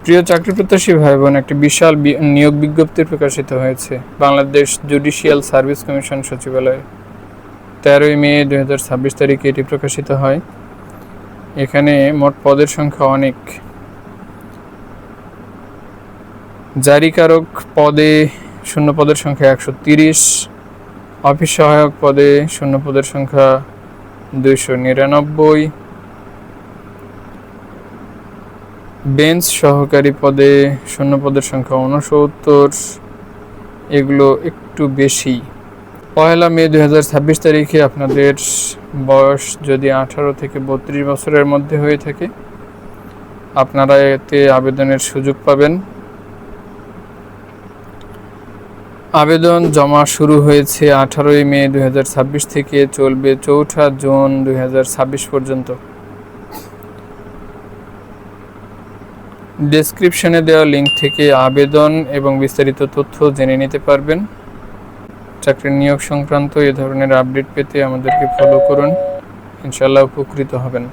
প্রিয় চাকরিপ্রত্যাশী ভাই বোন, একটি বিশাল নিয়োগ বিজ্ঞপ্তি প্রকাশিত হয়েছে বাংলাদেশ জুডিশিয়াল সার্ভিস কমিশন সচিবালয়ে। 13ই মে 2026 তারিখে এটি প্রকাশিত হয়। এখানে মোট পদের সংখ্যা অনেক। জারিকারক পদে শূন্য পদের সংখ্যা 130, অফিস সহায়ক পদে শূন্য পদের সংখ্যা 299, বেঞ্চ সহকারী পদে শূন্য পদের সংখ্যা 69। এগুলো একটু বেশি। 1 মে 2026 তারিখে আপনাদের বয়স যদি 18 থেকে 32 বছরের মধ্যে হয়ে থাকে, আপনারা এতে আবেদনের সুযোগ পাবেন। আবেদন জমা শুরু হয়েছে 18ই মে 2026 থেকে, চলবে 4 জুন 2026 পর্যন্ত। ডেসক্রিপশনে দেওয়া লিঙ্ক থেকে আবেদন এবং বিস্তারিত তথ্য জেনে নিতে পারবেন। চাকরির নিয়োগ সংক্রান্ত এ ধরনের আপডেট পেতে আমাদেরকে ফলো করুন, ইনশাআল্লাহ উপকৃত হবেন।